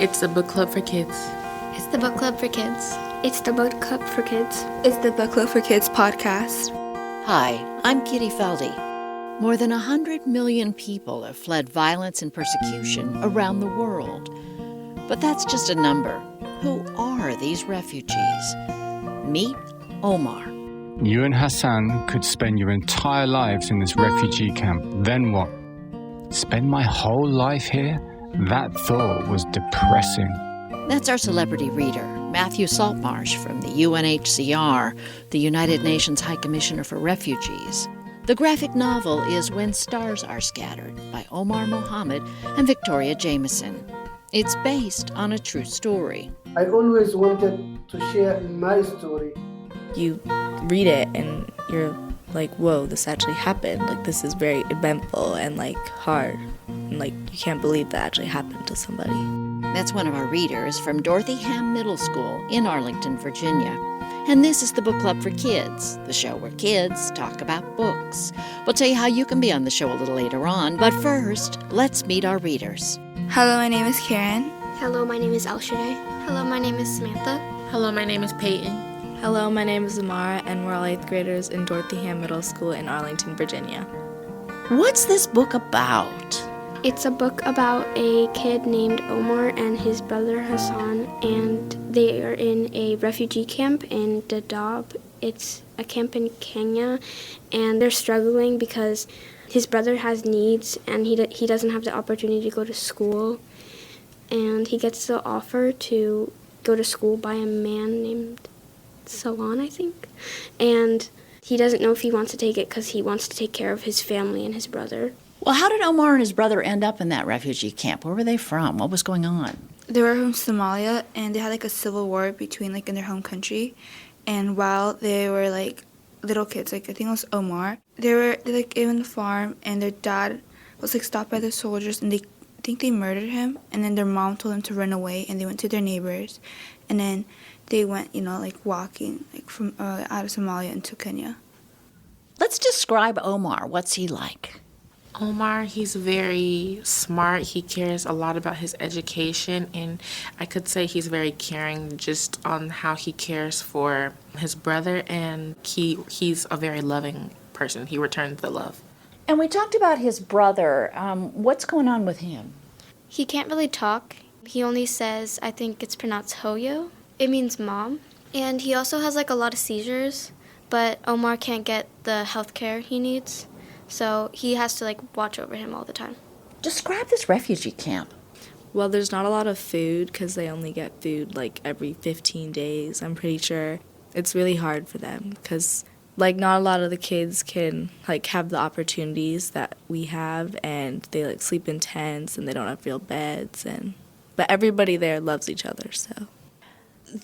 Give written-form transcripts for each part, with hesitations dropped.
It's the book club for kids. It's the book club for kids. It's the book club for kids. It's the Book Club for Kids podcast. Hi, I'm Kitty Felde. More than 100 million people have fled violence and persecution around the world. But that's just a number. Who are these refugees? Meet Omar. You and Hassan could spend your entire lives in this refugee camp. Then what? Spend my whole life here? That thought was depressing. That's our celebrity reader, Matthew Saltmarsh from the UNHCR, the United Nations High Commissioner for Refugees. The graphic novel is When Stars Are Scattered by Omar Mohammed and Victoria Jamieson. It's based on a true story. I always wanted to share my story. You read it and you're like, whoa, this actually happened. Like, this is very eventful and, like, hard. And, like, you can't believe that actually happened to somebody. That's one of our readers from Dorothy Hamm Middle School in Arlington, Virginia. And this is the Book Club for Kids, the show where kids talk about books. We'll tell you how you can be on the show a little later on, but first, let's meet our readers. Hello, my name is Karen. Hello, my name is Elshade. Hello, my name is Samantha. Hello, my name is Peyton. Hello, my name is Amara, and we're all 8th graders in Dorothy Hamm Middle School in Arlington, Virginia. What's this book about? It's a book about a kid named Omar and his brother Hassan, and they are in a refugee camp in Dadaab. It's a camp in Kenya, and they're struggling because his brother has needs and he doesn't have the opportunity to go to school. And he gets the offer to go to school by a man named Salon, I think. And he doesn't know if he wants to take it because he wants to take care of his family and his brother. Well, how did Omar and his brother end up in that refugee camp? Where were they from? What was going on? They were from Somalia, and they had, like, a civil war between, like, in their home country. And while they were, like, little kids, like, I think it was Omar, they like, in the farm, and their dad was, like, stopped by the soldiers, and I think they murdered him. And then their mom told them to run away, and they went to their neighbors. And then they went, like, walking, like, from out of Somalia into Kenya. Let's describe Omar. What's he like? Omar, he's very smart. He cares a lot about his education, and I could say he's very caring just on how he cares for his brother, and he's a very loving person. He returns the love. And we talked about his brother. What's going on with him? He can't really talk. He only says, I think it's pronounced Hoyo. It means mom. And he also has, like, a lot of seizures, but Omar can't get the health care he needs. So he has to, like, watch over him all the time. Describe this refugee camp. Well, there's not a lot of food because they only get food, like, every 15 days, I'm pretty sure. It's really hard for them because, like, not a lot of the kids can, like, have the opportunities that we have, and they, like, sleep in tents and they don't have real beds. But everybody there loves each other, so.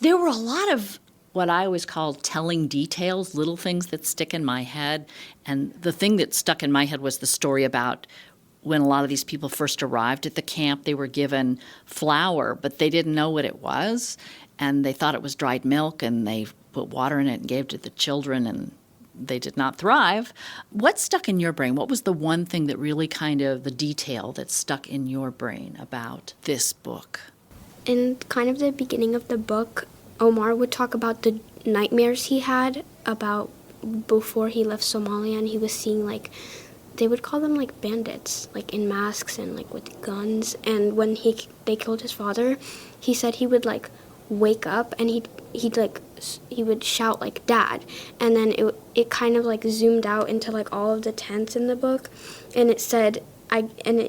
There were a lot of what I always call telling details, little things that stick in my head. And the thing that stuck in my head was the story about when a lot of these people first arrived at the camp, they were given flour, but they didn't know what it was. And they thought it was dried milk, and they put water in it and gave it to the children, and they did not thrive. What stuck in your brain? What was the one thing that really kind of the detail that stuck in your brain about this book? In kind of the beginning of the book, Omar would talk about the nightmares he had about before he left Somalia, and he was seeing, like, they would call them, like, bandits, like, in masks and, like, with guns. And when they killed his father, he said he would, like, wake up and he would shout, like, Dad. And then it kind of, like, zoomed out into, like, all of the tents in the book, and it said,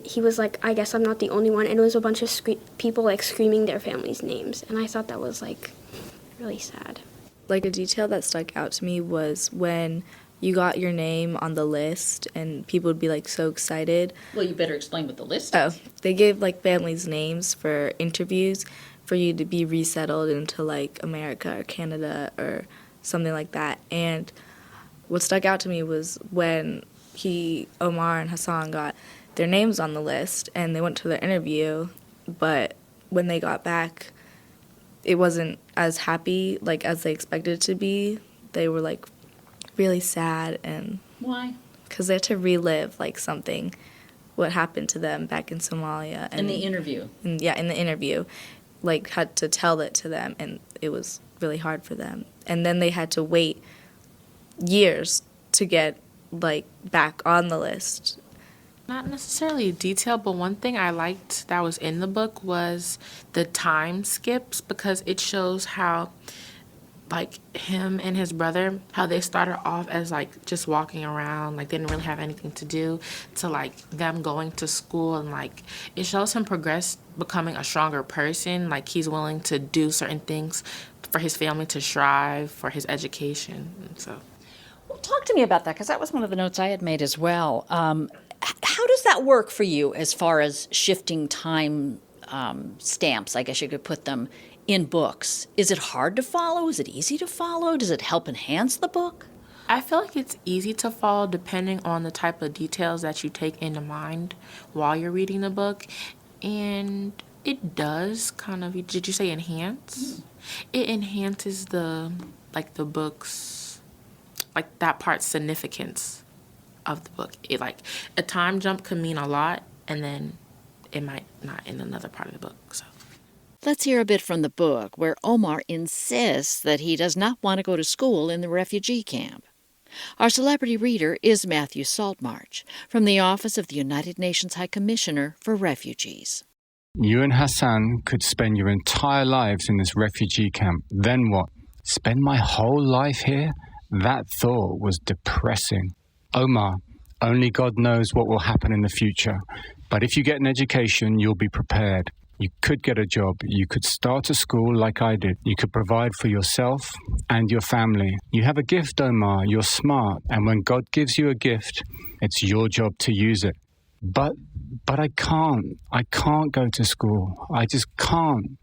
he was like, I guess I'm not the only one, and it was a bunch of people, like, screaming their families' names, and I thought that was, like, really sad. Like, a detail that stuck out to me was when you got your name on the list and people would be, like, so excited. Well, you better explain what the list is. Oh, they gave, like, families' names for interviews for you to be resettled into, like, America or Canada or something like that. And what stuck out to me was when Omar and Hassan got their names on the list and they went to their interview, but when they got back, it wasn't as happy, like, as they expected it to be. They were, like, really sad. And why? Because they had to relive, like, something what happened to them back in Somalia. And In the interview. in the interview, like, had to tell it to them, and it was really hard for them. And then they had to wait years to get, like, back on the list. Not necessarily detailed, but one thing I liked that was in the book was the time skips, because it shows how, like, him and his brother, how they started off as, like, just walking around, like, they didn't really have anything to do, to, like, them going to school, and, like, it shows him progress, becoming a stronger person, like, he's willing to do certain things for his family, to strive for his education, and so. Well, talk to me about that, because that was one of the notes I had made as well. How does that work for you as far as shifting time stamps, I guess you could put them, in books? Is it hard to follow? Is it easy to follow? Does it help enhance the book? I feel like it's easy to follow depending on the type of details that you take into mind while you're reading the book. And it does kind of, did you say enhance? It enhances the book's, like, that part's significance of the book. It, like, a time jump could mean a lot, and then it might not in another part of the book, so. Let's hear a bit from the book, where Omar insists that he does not want to go to school in the refugee camp. Our celebrity reader is Matthew Saltmarsh, from the Office of the United Nations High Commissioner for Refugees. You and Hassan could spend your entire lives in this refugee camp. Then what? Spend my whole life here? That thought was depressing. Omar, only God knows what will happen in the future. But if you get an education, you'll be prepared. You could get a job. You could start a school like I did. You could provide for yourself and your family. You have a gift, Omar. You're smart. And when God gives you a gift, it's your job to use it. But I can't. I can't go to school. I just can't.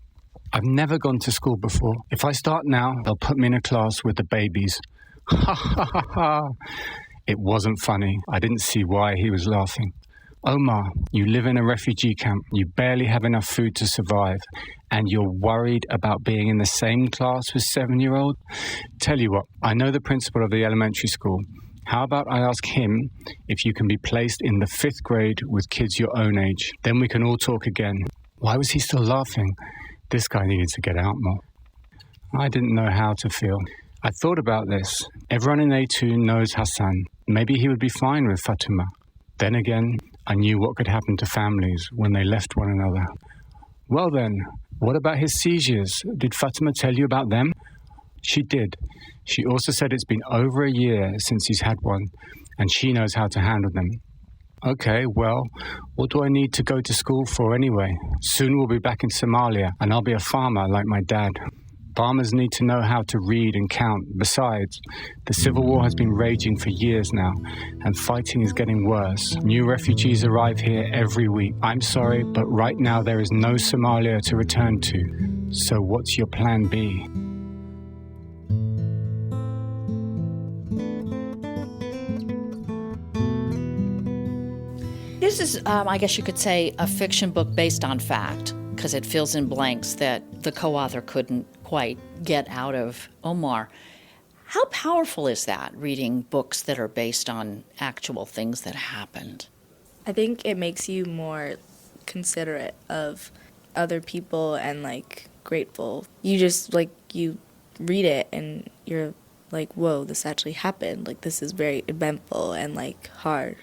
I've never gone to school before. If I start now, they'll put me in a class with the babies. Ha ha ha ha. It wasn't funny. I didn't see why he was laughing. Omar, you live in a refugee camp. You barely have enough food to survive. And you're worried about being in the same class with 7-year-old? Tell you what, I know the principal of the elementary school. How about I ask him if you can be placed in the 5th grade with kids your own age? Then we can all talk again. Why was he still laughing? This guy needed to get out more. I didn't know how to feel. I thought about this. Everyone in A2 knows Hassan. Maybe he would be fine with Fatima. Then again, I knew what could happen to families when they left one another. Well then, what about his seizures? Did Fatima tell you about them? She did. She also said it's been over a year since he's had one, and she knows how to handle them. Okay, well, what do I need to go to school for anyway? Soon we'll be back in Somalia, and I'll be a farmer like my dad. Farmers need to know how to read and count. Besides, the civil war has been raging for years now, and fighting is getting worse. New refugees arrive here every week. I'm sorry, but right now there is no Somalia to return to. So what's your plan B? This is, I guess you could say, a fiction book based on fact, because it fills in blanks that the co-author couldn't quite get out of Omar. How powerful is that, reading books that are based on actual things that happened? I think it makes you more considerate of other people and, like, grateful. You just, like, you read it and you're like, whoa, this actually happened. Like, this is very eventful and, like, hard.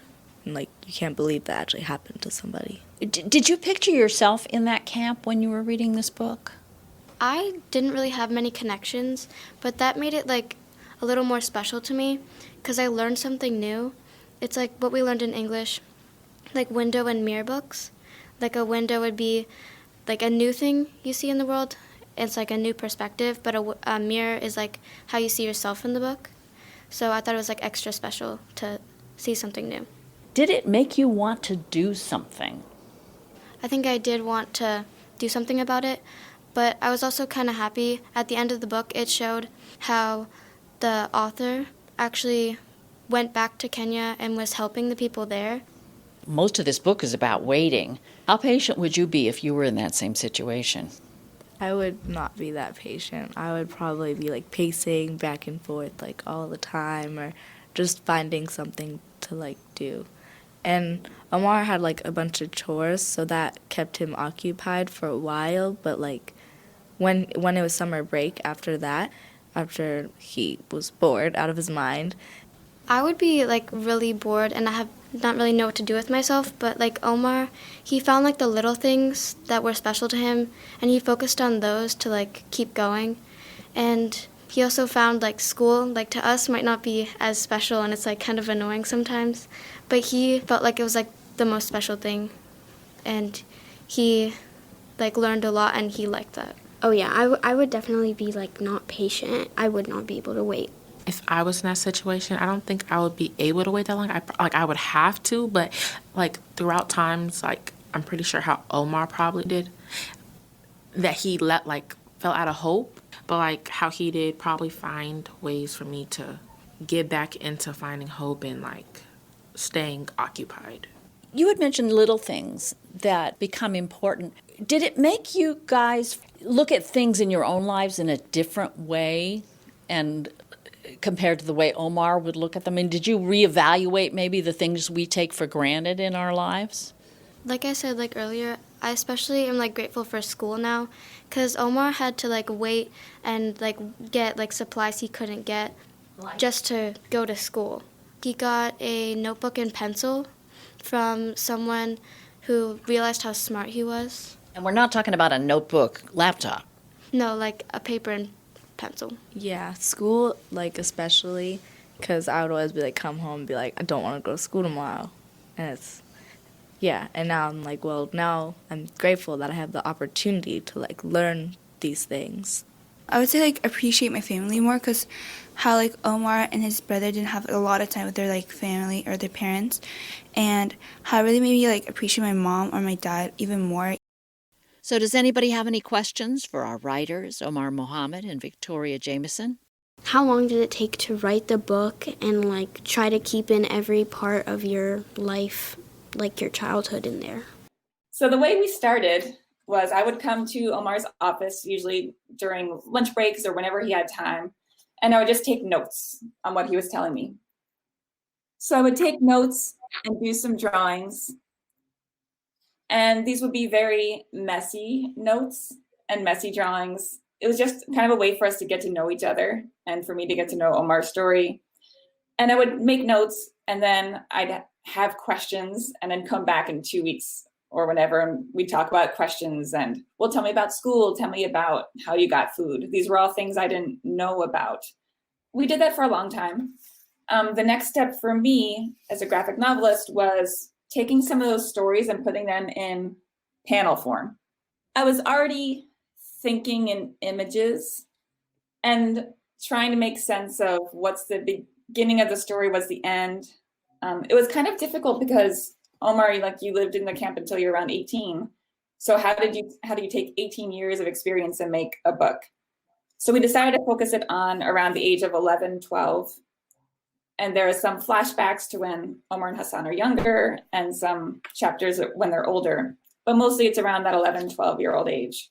And, like, you can't believe that actually happened to somebody. Did you picture yourself in that camp when you were reading this book? I didn't really have many connections, but that made it, like, a little more special to me because I learned something new. It's like what we learned in English, like window and mirror books. Like a window would be like a new thing you see in the world. It's like a new perspective, but a mirror is like how you see yourself in the book. So I thought it was like extra special to see something new. Did it make you want to do something? I think I did want to do something about it, but I was also kind of happy. At the end of the book, it showed how the author actually went back to Kenya and was helping the people there. Most of this book is about waiting. How patient would you be if you were in that same situation? I would not be that patient. I would probably be, like, pacing back and forth, like, all the time, or just finding something to, like, do. And Omar had like a bunch of chores, so that kept him occupied for a while. But like when it was summer break after that, after he was bored out of his mind, I would be like really bored and I have not really know what to do with myself, but like Omar, he found like the little things that were special to him and he focused on those to like keep going. And he also found like school, like to us might not be as special and it's like kind of annoying sometimes, but he felt like it was like the most special thing and he like learned a lot and he liked that. Oh yeah, I would definitely be like not patient. I would not be able to wait. If I was in that situation, I don't think I would be able to wait that long. I would have to, but like throughout times, like I'm pretty sure how Omar probably did, that he fell out of hope, but like how he did probably find ways for me to get back into finding hope and like staying occupied. You had mentioned little things that become important. Did it make you guys look at things in your own lives in a different way and compared to the way Omar would look at them? I mean, did you reevaluate maybe the things we take for granted in our lives? Like I said like earlier, I especially am like grateful for school now because Omar had to like wait and like get like supplies he couldn't get just to go to school. He got a notebook and pencil from someone who realized how smart he was. And we're not talking about a notebook laptop. No, like a paper and pencil. yeah, school, like especially, because I would always be like, come home and be like, I don't want to go to school tomorrow. And it's, yeah, and now I'm like, well, now I'm grateful that I have the opportunity to like learn these things. I would say like appreciate my family more because how like Omar and his brother didn't have a lot of time with their like family or their parents, and how it really made me like appreciate my mom or my dad even more. So does anybody have any questions for our writers, Omar Mohammed and Victoria Jamieson? How long did it take to write the book and like try to keep in every part of your life, like your childhood in there? So the way we started was I would come to Omar's office usually during lunch breaks or whenever he had time, and I would just take notes on what he was telling me. So I would take notes and do some drawings. And these would be very messy notes and messy drawings. It was just kind of a way for us to get to know each other and for me to get to know Omar's story. And I would make notes and then I'd have questions and then come back in 2 weeks or whenever and we'd talk about questions and, well, tell me about school, tell me about how you got food. These were all things I didn't know about. We did that for a long time. The next step for me as a graphic novelist was taking some of those stories and putting them in panel form. I was already thinking in images and trying to make sense of what's the beginning of the story, what's the end. It was kind of difficult because Omar, like you lived in the camp until you're around 18. So how do you take 18 years of experience and make a book? So we decided to focus it on around the age of 11, 12. And there are some flashbacks to when Omar and Hassan are younger and some chapters when they're older. But mostly it's around that 11, 12-year-old age.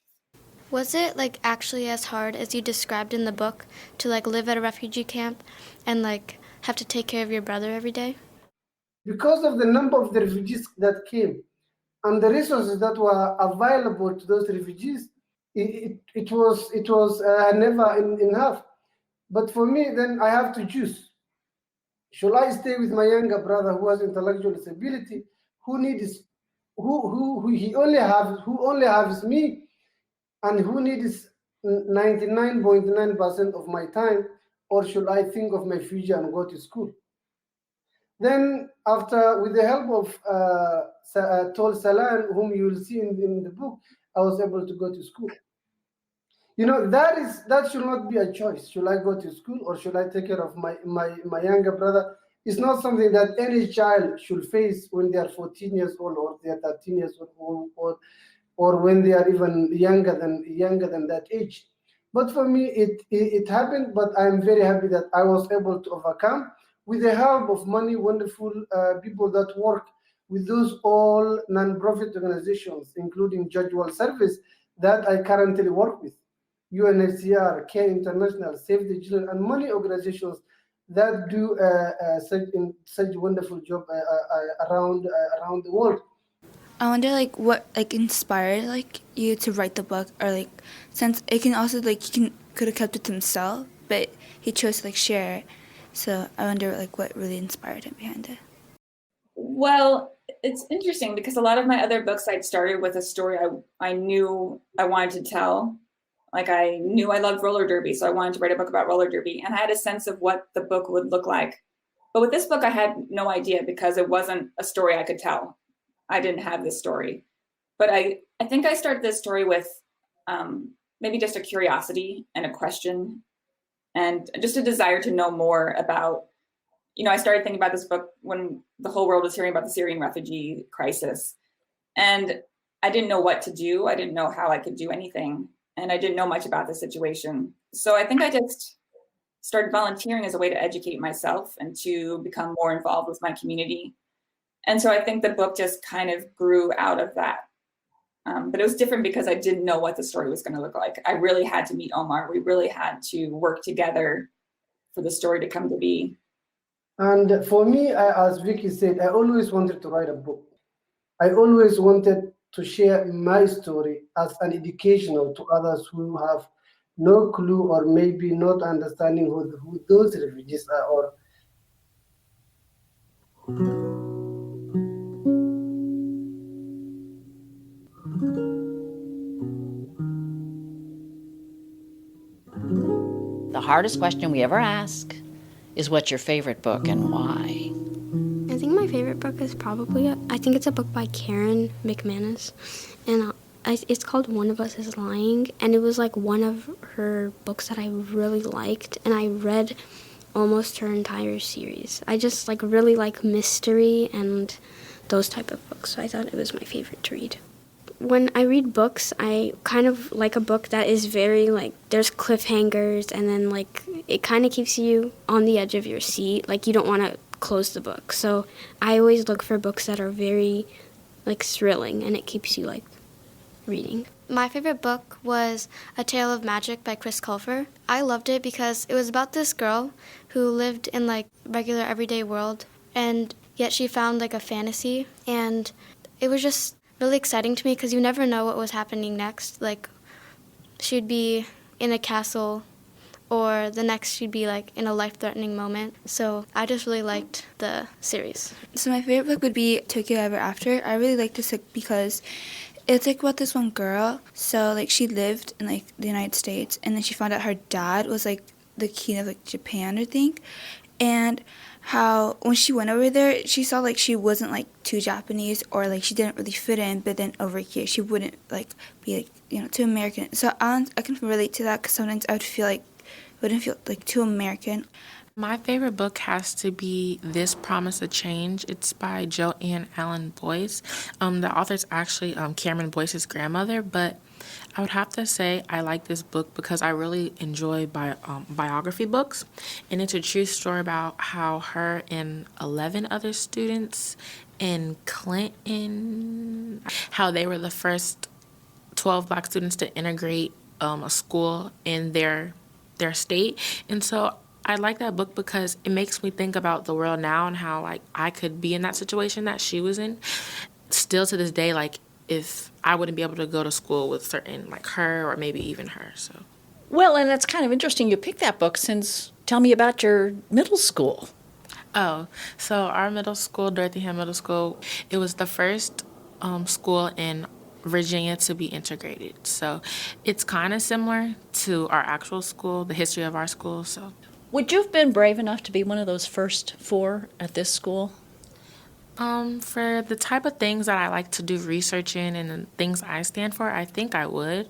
Was it like actually as hard as you described in the book to like live at a refugee camp and like have to take care of your brother every day? Because of the number of the refugees that came and the resources that were available to those refugees, it was never enough. But for me, then I have to choose. Should I stay with my younger brother who has intellectual disability, who only has me, and who needs 99.9% of my time, or should I think of my future and go to school? Then after, with the help of Tol Salan, whom you will see in the book, I was able to go to school. You know, that should not be a choice. Should I go to school or should I take care of my younger brother? It's not something that any child should face when they are 14 years old or they are 13 years old or when they are even younger than that age. But for me, it happened, but I'm very happy that I was able to overcome with the help of many wonderful people that work with those all non-profit organizations, including Judge World Service that I currently work with. UNHCR, Care International, Save the Children, and many organizations that do such wonderful job around the world. I wonder like what like inspired like you to write the book, or like since it can also like he could have kept it to himself, but he chose to like share it. So I wonder like what really inspired him behind it. Well, it's interesting because a lot of my other books I'd started with a story I knew I wanted to tell. Like I knew I loved roller derby, so I wanted to write a book about roller derby, and I had a sense of what the book would look like. But with this book, I had no idea because it wasn't a story I could tell. I didn't have this story. But I think I started this story with maybe just a curiosity and a question and just a desire to know more about, I started thinking about this book when the whole world was hearing about the Syrian refugee crisis. And I didn't know what to do. I didn't know how I could do anything. And I didn't know much about the situation. So I think I just started volunteering as a way to educate myself and to become more involved with my community. And so I think the book just kind of grew out of that. But it was different because I didn't know what the story was going to look like. I really had to meet Omar. We really had to work together for the story to come to be. And for me, as Vicky said, I always wanted to write a book. I always wanted to share my story as an educational to others who have no clue or maybe not understanding who those refugees are. Or The hardest question we ever ask is, what's your favorite book and why? I think my favorite book is probably, I think it's a book by Karen McManus, and it's called One of Us is Lying, and it was like one of her books that I really liked, and I read almost her entire series. I just like really like mystery and those type of books, so I thought it was my favorite to read. When I read books, I kind of like a book that is very like, there's cliffhangers, and then like it kind of keeps you on the edge of your seat, like you don't want to close the book. So I always look for books that are very like thrilling, and it keeps you like reading. My favorite book was A Tale of Magic by Chris Colfer. I loved it because it was about this girl who lived in like regular everyday world, and yet she found like a fantasy, and it was just really exciting to me because you never know what was happening next. Like she'd be in a castle, or the next she'd be like in a life-threatening moment. So I just really liked the series. So my favorite book would be Tokyo Ever After. I really like this book because it's like about this one girl. So like she lived in like the United States, and then she found out her dad was like the king of like Japan, I think. And how when she went over there, she saw like she wasn't like too Japanese, or like she didn't really fit in, but then over here she wouldn't like be like too American. So I can relate to that because sometimes I wouldn't feel like too American. My favorite book has to be This Promise of Change. It's by Joanne Allen Boyce. The author's actually Cameron Boyce's grandmother, but I would have to say I like this book because I really enjoy biography books. And it's a true story about how her and 11 other students in Clinton, how they were the first 12 Black students to integrate a school in their state. And so I like that book because it makes me think about the world now and how like I could be in that situation that she was in. Still to this day, like if I wouldn't be able to go to school with certain like her or maybe even her. So Well, and that's kind of interesting you picked that book, since tell me about your middle school. Oh, so our middle school, Dorothy Hamm Middle School, it was the first school in Virginia to be integrated. So it's kind of similar to our actual school, the history of our school. So Would you have been brave enough to be one of those first 4 at this school? for the type of things that I like to do research in and the things I stand for, I think I would.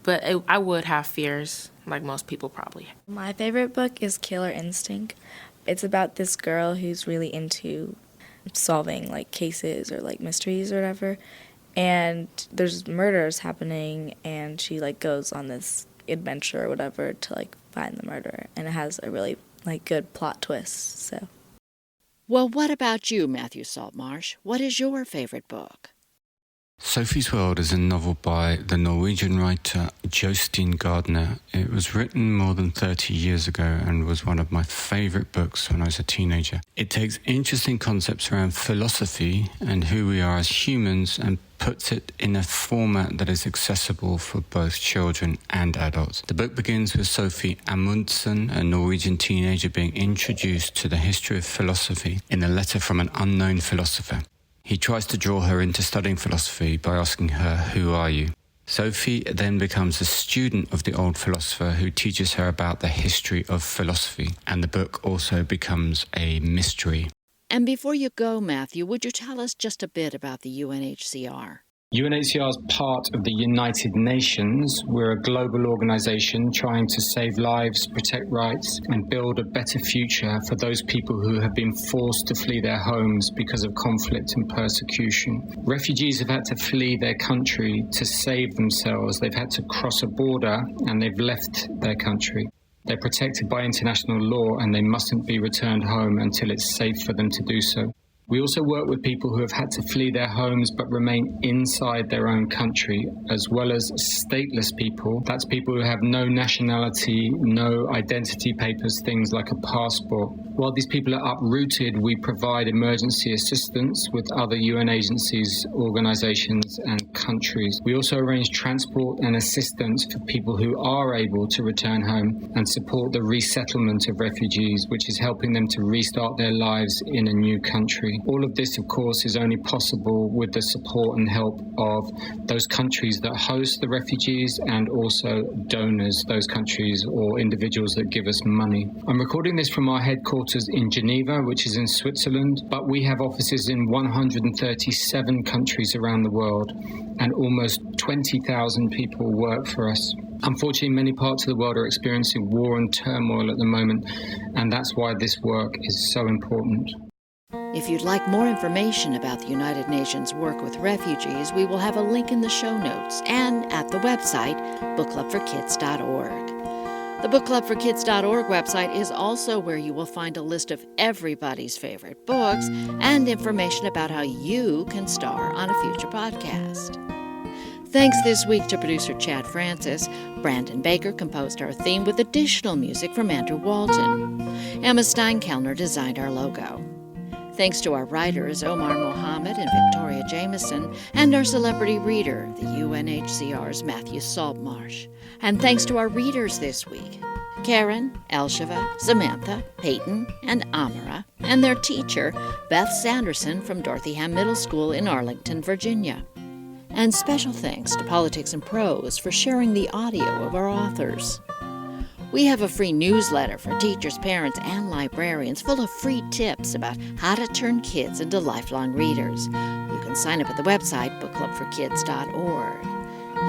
But I would have fears, like most people probably. My favorite book is Killer Instinct. It's about this girl who's really into solving like cases or like mysteries or whatever. And there's murders happening, and she like goes on this adventure or whatever to like find the murderer, and it has a really like good plot twist. So Well, what about you, Matthew Saltmarsh? What is your favorite book? Sophie's World is a novel by the Norwegian writer Jostein Gardner. It was written more than 30 years ago and was one of my favourite books when I was a teenager. It takes interesting concepts around philosophy and who we are as humans and puts it in a format that is accessible for both children and adults. The book begins with Sophie Amundsen, a Norwegian teenager, being introduced to the history of philosophy in a letter from an unknown philosopher. He tries to draw her into studying philosophy by asking her, "Who are you?" Sophie then becomes a student of the old philosopher who teaches her about the history of philosophy, and the book also becomes a mystery. And before you go, Matthew, would you tell us just a bit about the UNHCR? UNHCR is part of the United Nations. We're a global organisation trying to save lives, protect rights, and build a better future for those people who have been forced to flee their homes because of conflict and persecution. Refugees have had to flee their country to save themselves. They've had to cross a border and they've left their country. They're protected by international law and they mustn't be returned home until it's safe for them to do so. We also work with people who have had to flee their homes but remain inside their own country, as well as stateless people. That's people who have no nationality, no identity papers, things like a passport. While these people are uprooted, we provide emergency assistance with other UN agencies, organisations and countries. We also arrange transport and assistance for people who are able to return home and support the resettlement of refugees, which is helping them to restart their lives in a new country. All of this, of course, is only possible with the support and help of those countries that host the refugees and also donors, those countries or individuals that give us money. I'm recording this from our headquarters in Geneva, which is in Switzerland, but we have offices in 137 countries around the world, and almost 20,000 people work for us. Unfortunately, many parts of the world are experiencing war and turmoil at the moment, and that's why this work is so important. If you'd like more information about the United Nations work with refugees, we will have a link in the show notes and at the website, bookclubforkids.org. The bookclubforkids.org website is also where you will find a list of everybody's favorite books and information about how you can star on a future podcast. Thanks this week to producer Chad Francis. Brandon Baker composed our theme with additional music from Andrew Walton. Emma Steinkellner designed our logo. Thanks to our writers, Omar Mohammed and Victoria Jamieson, and our celebrity reader, the UNHCR's Matthew Saltmarsh. And thanks to our readers this week, Karen, Elsheva, Samantha, Peyton, and Amara, and their teacher, Beth Sanderson from Dorothy Hamm Middle School in Arlington, Virginia. And special thanks to Politics and Prose for sharing the audio of our authors. We have a free newsletter for teachers, parents, and librarians full of free tips about how to turn kids into lifelong readers. You can sign up at the website, bookclubforkids.org.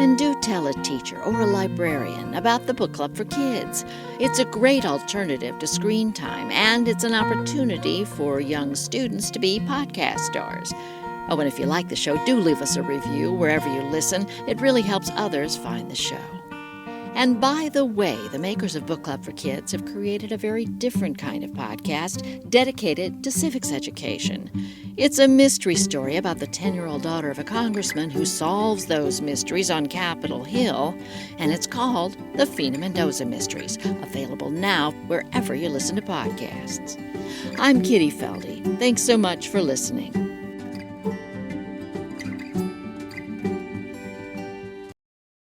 And do tell a teacher or a librarian about the Book Club for Kids. It's a great alternative to screen time, and it's an opportunity for young students to be podcast stars. Oh, and if you like the show, do leave us a review wherever you listen. It really helps others find the show. And by the way, the makers of Book Club for Kids have created a very different kind of podcast dedicated to civics education. It's a mystery story about the 10-year-old daughter of a congressman who solves those mysteries on Capitol Hill, and it's called The Fina Mendoza Mysteries, available now wherever you listen to podcasts. I'm Kitty Felde. Thanks so much for listening.